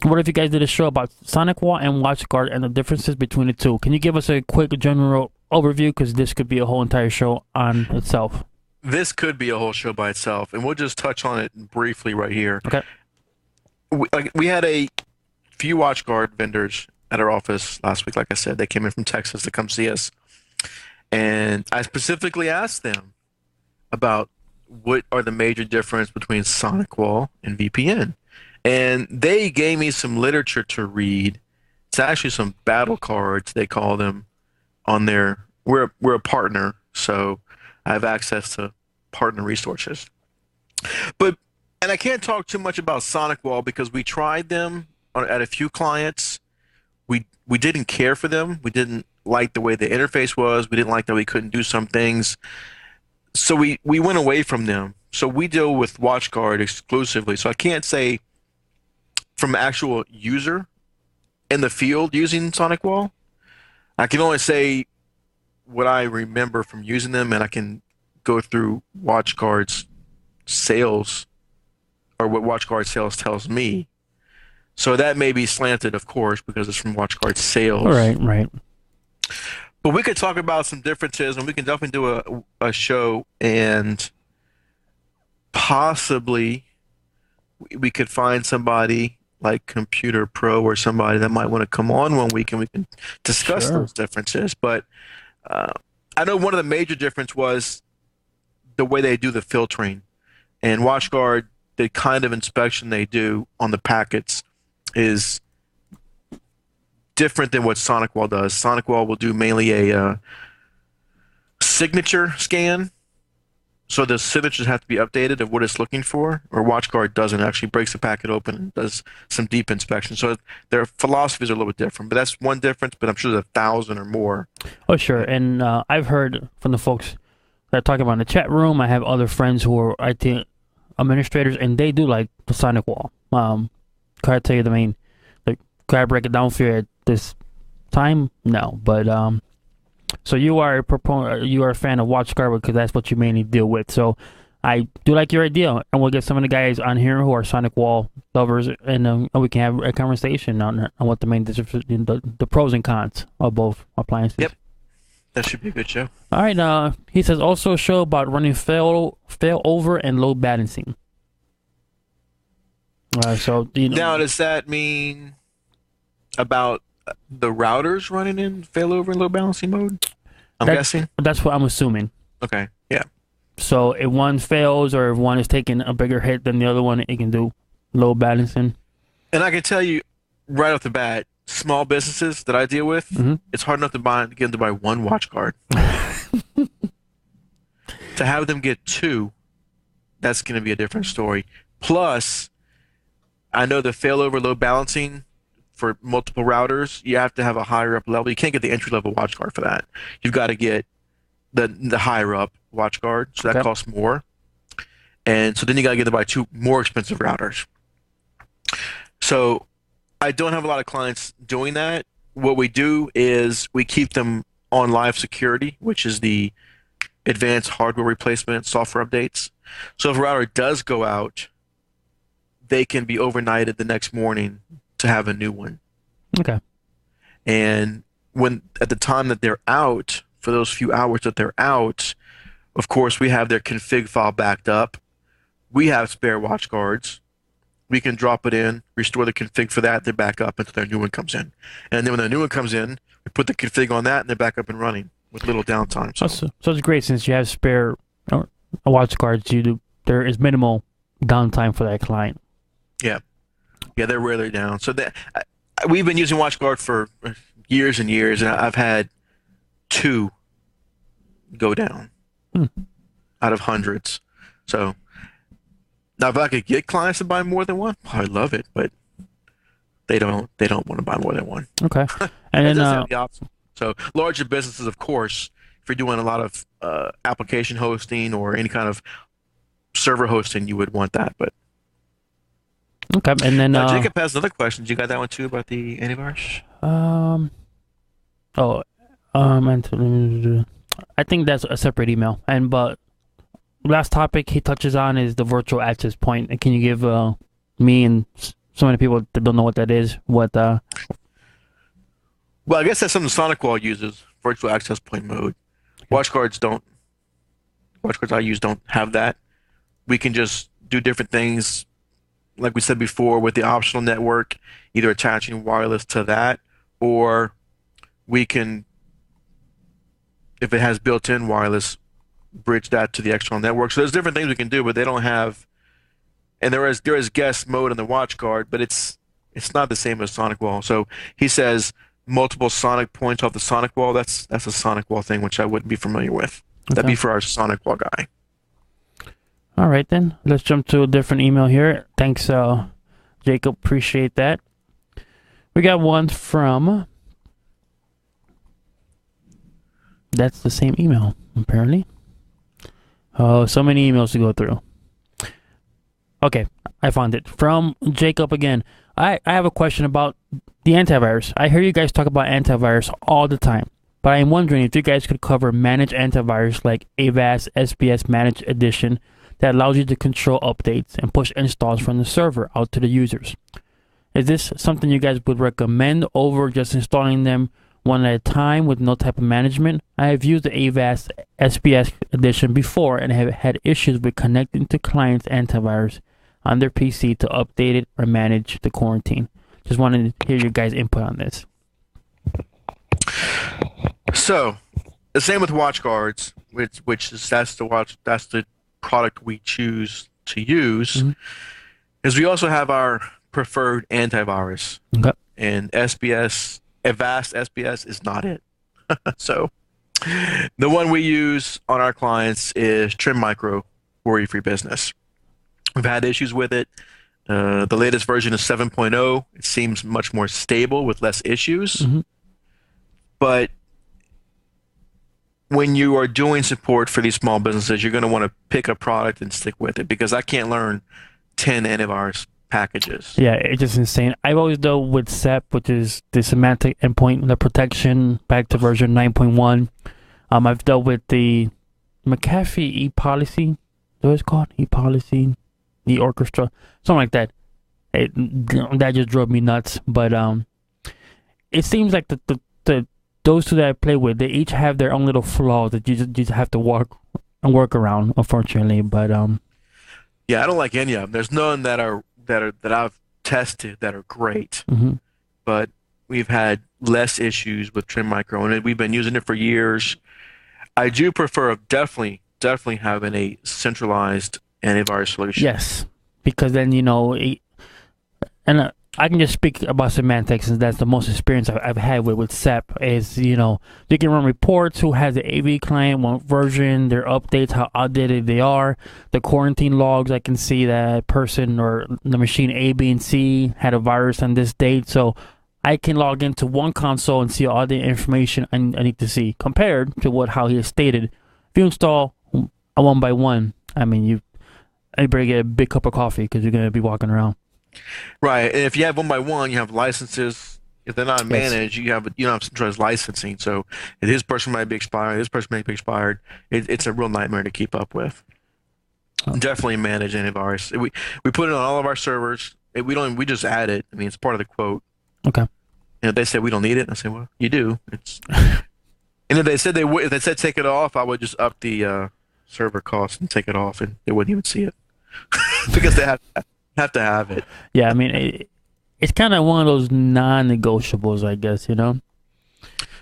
what if you guys did a show about Sonic Wall and WatchGuard and the differences between the two? Can you give us a quick general overview? Because this could be a whole entire show on itself. This could be a whole show by itself, and we'll just touch on it briefly right here. Okay. We had a few WatchGuard vendors at our office last week. Like I said, they came in from Texas to come see us, and I specifically asked them about what are the major difference between Sonic Wall and VPN. And they gave me some literature to read. It's actually some battle cards, they call them, on their. We're a partner, so I have access to partner resources. And I can't talk too much about Sonic Wall because we tried them at a few clients. We didn't care for them. We didn't like the way the interface was. We didn't like that we couldn't do some things. So we went away from them. So we deal with WatchGuard exclusively. So I can't say from actual user in the field using Sonic Wall. I can only say what I remember from using them, and I can go through WatchGuard's sales, or what WatchGuard sales tells me. So that may be slanted, of course, because it's from WatchGuard sales. Right. But we could talk about some differences, and we can definitely do a show, and possibly we could find somebody like Computer Pro or somebody that might want to come on one week, and we can discuss those differences. But I know one of the major differences was the way they do the filtering. And WatchGuard, the kind of inspection they do on the packets is different than what Sonic Wall does. Sonic Wall will do mainly a signature scan, so the signatures have to be updated of what it's looking for, or WatchGuard doesn't. It actually breaks the packet open and does some deep inspection. So their philosophies are a little bit different, but that's one difference, but I'm sure there's 1,000 or more. Oh, sure. And I've heard from the folks I talk about in the chat room. I have other friends who are IT administrators, and they do like the Sonic Wall. Can I tell you the main? Like, can I break it down for you at this time? No, but so you are a proponent, you are a fan of WatchGuard because that's what you mainly deal with. So I do like your idea, and we'll get some of the guys on here who are Sonic Wall lovers, and we can have a conversation on what the main the pros and cons of both appliances. Yep, that should be a good show. All right. He says also a show about running fail over and load balancing. So now, does that mean about the routers running in failover and load balancing mode? I'm guessing. That's what I'm assuming. Okay. Yeah. So if one fails or if one is taking a bigger hit than the other one, it can do load balancing. And I can tell you right off the bat, small businesses that I deal with, it's hard enough to get them to buy one WatchGuard. To have them get two, that's going to be a different story. Plus, I know the failover load balancing for multiple routers, you have to have a higher up level. You can't get the entry level WatchGuard for that. You've got to get the higher up WatchGuard, so that costs more. And so then you got to get to buy two more expensive routers. So I don't have a lot of clients doing that. What we do is we keep them on live security, which is the advanced hardware replacement software updates. So if a router does go out, they can be overnighted the next morning to have a new one. Okay. And when at the time that they're out, for those few hours that they're out, of course we have their config file backed up. We have spare WatchGuards. We can drop it in, restore the config for that, they're back up until their new one comes in. And then when the new one comes in, we put the config on that and they're back up and running with little downtime. So it's great since you have spare WatchGuards. There is minimal downtime for that client. Yeah. Yeah, they're rarely down. So we've been using WatchGuard for years and years, and I've had two go down out of hundreds. So now if I could get clients to buy more than one, I'd love it, but they don't want to buy more than one. Okay. And then the option. So larger businesses, of course, if you're doing a lot of application hosting or any kind of server hosting, you would want that, but okay. And then Jacob has another question. You got that one too about the antivirus? I think that's a separate email. But last topic he touches on is the virtual access point. And can you give me and so many people that don't know what that is? Well, I guess that's something SonicWall uses, virtual access point mode. WatchGuards I use don't have that. We can just do different things, like we said before, with the optional network, either attaching wireless to that, or we can, if it has built-in wireless, bridge that to the external network. So there's different things we can do, but they don't have, and there is guest mode in the WatchGuard, but it's not the same as SonicWall. So he says multiple Sonic points off the SonicWall. That's a SonicWall thing, which I wouldn't be familiar with. Okay. That'd be for our SonicWall guy. All right, then. Let's jump to a different email here. Thanks, Jacob. Appreciate that. We got one from... That's the same email, apparently. Oh, so many emails to go through. Okay, I found it. From Jacob again. I have a question about the antivirus. I hear you guys talk about antivirus all the time, but I am wondering if you guys could cover managed antivirus like Avast SPS Managed Edition that allows you to control updates and push installs from the server out to the users. Is this something you guys would recommend over just installing them one at a time with no type of management? I have used the Avast SPS Edition before and have had issues with connecting to clients' antivirus on their PC to update it or manage the quarantine. Just wanted to hear your guys' input on this. So, the same with WatchGuards, which is that's the product we choose to use, is we also have our preferred antivirus. Okay. And Avast SPS is not it. So the one we use on our clients is Trim Micro Worry-Free Business. We've had issues with it. The latest version is 7.0. It seems much more stable with less issues. But when you are doing support for these small businesses, you're going to want to pick a product and stick with it because I can't learn 10 antivirus packages. Yeah, it's just insane. I've always dealt with SEP, which is the semantic endpoint the protection, back to version 9.1. I've dealt with the McAfee ePolicy. What it's called? ePolicy, eOrchestra, something like that. That just drove me nuts. But it seems like the those two that I play with, they each have their own little flaws that you just have to work around, unfortunately. But yeah, I don't like any of them. There's none that I've tested that are great. mm-hmm. But we've had less issues with Trend Micro, and we've been using it for years. I do prefer definitely having a centralized antivirus solution. Yes, because then I can just speak about semantics, since that's the most experience I've had with SEP. Is you can run reports, who has the AV client, what version, their updates, how outdated they are, the quarantine logs. I can see that person or the machine A, B, and C had a virus on this date, so I can log into one console and see all the information I need to see, compared to how he has stated. If you install a one by one, I mean, you better get a big cup of coffee because you're gonna be walking around. Right, and if you have one by one, you have licenses. If they're not managed, you don't have centralized licensing. So his person might be expired, this person might be expired. It's a real nightmare to keep up with. Oh. Definitely manage antivirus. We put it on all of our servers. We just add it. I mean, it's part of the quote. Okay. And if they say we don't need it, I say, well, you do. And if they said if they said take it off, I would just up the server cost and take it off, and they wouldn't even see it because they have to have it. Yeah, I mean, it's kind of one of those non-negotiables, I guess,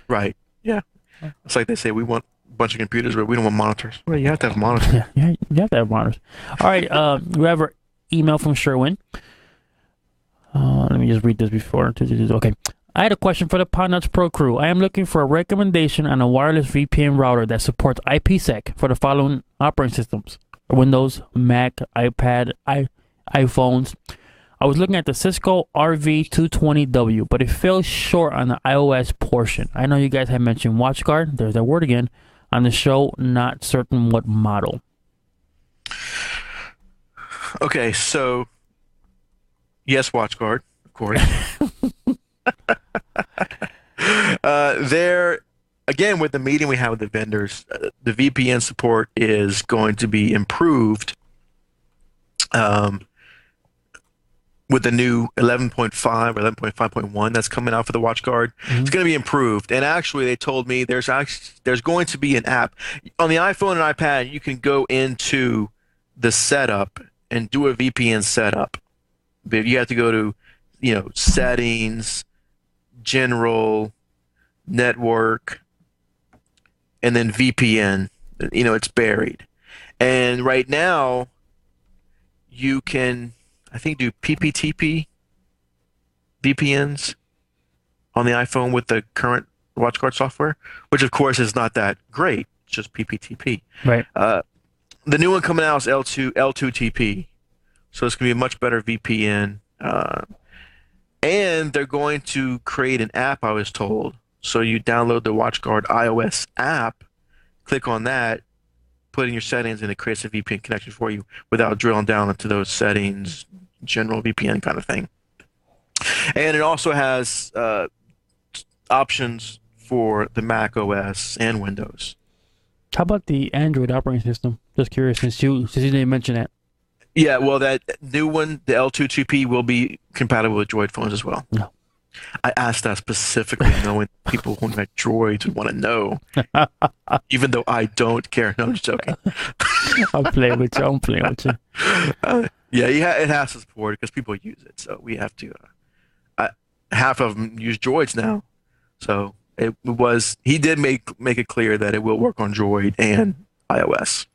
Right. Yeah. It's like they say we want a bunch of computers, but we don't want monitors. Well, you have to have monitors. Yeah, you have to have monitors. All right, we have our email from Sherwin. Let me just read this before. Okay. I had a question for the Podnutz Pro crew. I am looking for a recommendation on a wireless VPN router that supports IPsec for the following operating systems: Windows, Mac, iPad, iPhones. I was looking at the Cisco RV220W, but it fell short on the iOS portion. I know you guys have mentioned WatchGuard, there's that word again, on the show, not certain what model. Okay, so yes, WatchGuard, of course. There, again, with the meeting we had with the vendors, the VPN support is going to be improved with the new 11.5 or 11.5.1 that's coming out for the WatchGuard. Mm-hmm. It's going to be improved. And actually, they told me there's going to be an app on the iPhone and iPad. You can go into the setup and do a VPN setup. But you have to go to, settings, general, network, and then VPN. It's buried. And right now, you can, I think, do PPTP VPNs on the iPhone with the current WatchGuard software, which of course is not that great. It's just PPTP. Right. The new one coming out is L2TP, so it's going to be a much better VPN. And they're going to create an app, I was told. So you download the WatchGuard iOS app, click on that, put in your settings, and it creates a VPN connection for you without drilling down into those settings, general VPN kind of thing. And it also has options for the Mac OS and Windows. How about the Android operating system? Just curious, since you didn't mention that. Yeah, well, that new one, the L2TP, will be compatible with Droid phones as well. No. I asked that specifically, knowing people who have Droids would want to know, even though I don't care. No, I'm just joking. I'm playing with you. Yeah, it has to support it because people use it. So we have to. Half of them use Droids now, so he did make it clear that it will work on Droid and iOS.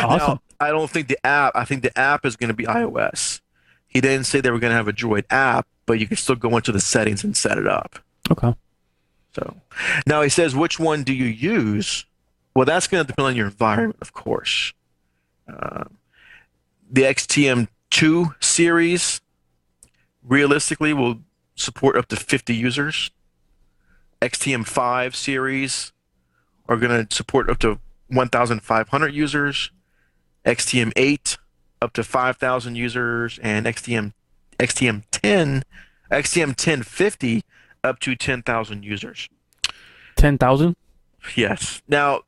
Awesome. Now, I don't think the app. I think the app is going to be iOS. He didn't say they were going to have a Droid app, but you can still go into the settings and set it up. Okay. So now he says, which one do you use? Well, that's going to depend on your environment, of course. The XTM2 series realistically will support up to 50 users. XTM5 series are going to support up to 1,500 users, XTM8 up to 5,000 users, and XTM1050 up to 10,000 users. 10,000? Yes. Now,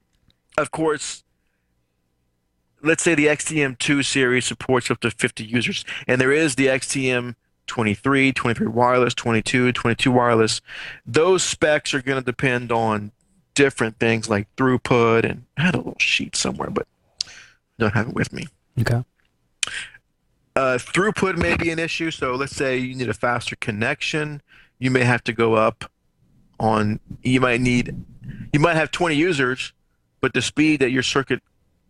of course, let's say the XTM2 series supports up to 50 users, and there is the XTM23, 23 wireless, 22, 22 wireless. Those specs are going to depend on different things like throughput, and I had a little sheet somewhere, but don't have it with me. Okay. Throughput may be an issue, so let's say you need a faster connection. You may have to go up on, you might have 20 users, but the speed that your circuit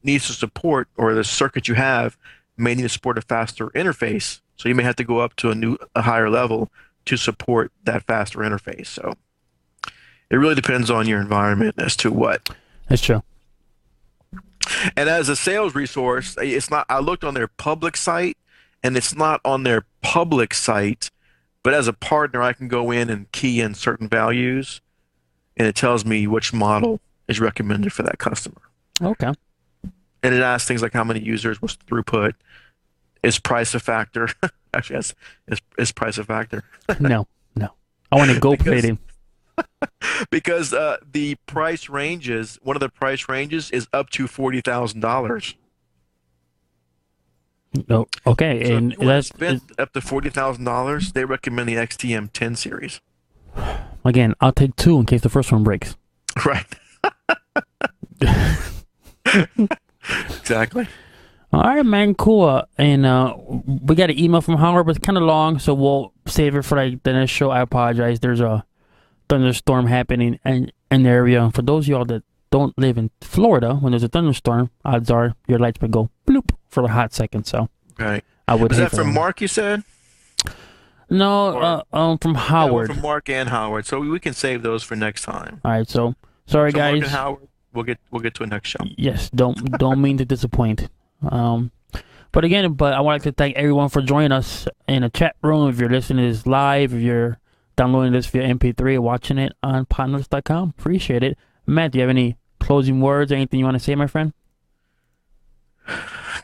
needs to support, or the circuit you have, may need to support a faster interface. So you may have to go up to a higher level to support that faster interface. So it really depends on your environment as to what. That's true. And as a sales resource, it's not, I looked on their public site, and it's not on their public site, but as a partner, I can go in and key in certain values, and it tells me which model is recommended for that customer. Okay. And it asks things like how many users, what's the throughput, is price a factor? Actually, is price a factor? No. I want to go plating. Because the price ranges, one of the price ranges is up to $40,000. No. Okay, So and if you want to that's spend up to $40,000, they recommend the XTM10 series. again. I'll take two in case the first one breaks. Right. Exactly. All right, man, cool. And we got an email from Howard, but it's kind of long, so we'll save it for like the next show. I apologize. There's a thunderstorm happening in the area. For those of y'all that don't live in Florida, when there's a thunderstorm, odds are your lights would go bloop for a hot second. So Right. I would. Was hate that from that. Mark, you said? No, from Yeah, Howard. from Mark and Howard. So we can save those for next time. All right, so sorry, So Mark guys. and Howard, we'll get to it next show. Yes, don't mean to disappoint. But again, I would like to thank everyone for joining us in the chat room. If you're listening to this live, if you're downloading this via MP3 or watching it on Podnutz.com, appreciate it. Matt, do you have any closing words? Anything you want to say, my friend?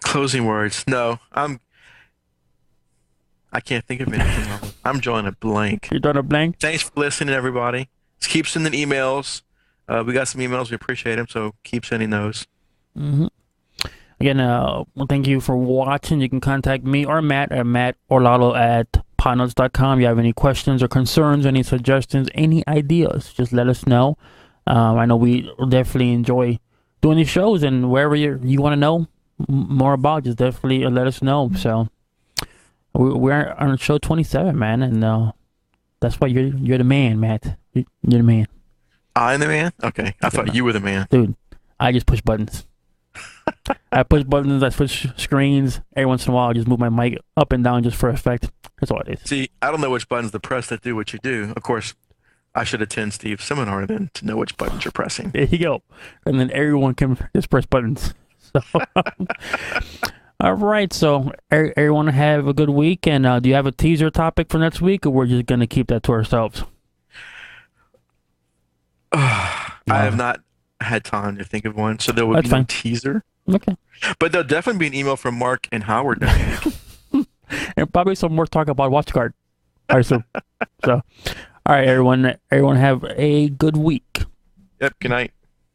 Closing words. No, I can't think of anything else. I'm drawing a blank. You're drawing a blank? Thanks for listening, everybody. Just keep sending emails. We got some emails. We appreciate them, so keep sending those. Mm-hmm. Again, well, thank you for watching. You can contact me or Matt at mattorlalo@podnutz.com. You have any questions or concerns, any suggestions, any ideas, just let us know. I know we definitely enjoy doing these shows, and wherever you want to know more about, just definitely let us know. So we're on show 27, man, and that's why you're the man, Matt. You're the man. I'm the man? Okay. I thought you were the man. Dude, I just push buttons. I push buttons, I switch screens. Every once in a while, I just move my mic up and down just for effect. That's all it is. See, I don't know which buttons to press that do what you do. Of course, I should attend Steve's seminar then to know which buttons you're pressing. There you go. And then everyone can just press buttons. So, all right. So, everyone have a good week. And do you have a teaser topic for next week, or we're just going to keep that to ourselves? I have not had time to think of one, so there will be no teaser. Okay. But there'll definitely be an email from Mark and Howard next week. And probably some more talk about WatchGuard. All right, so all right, everyone have a good week. Yep, good night.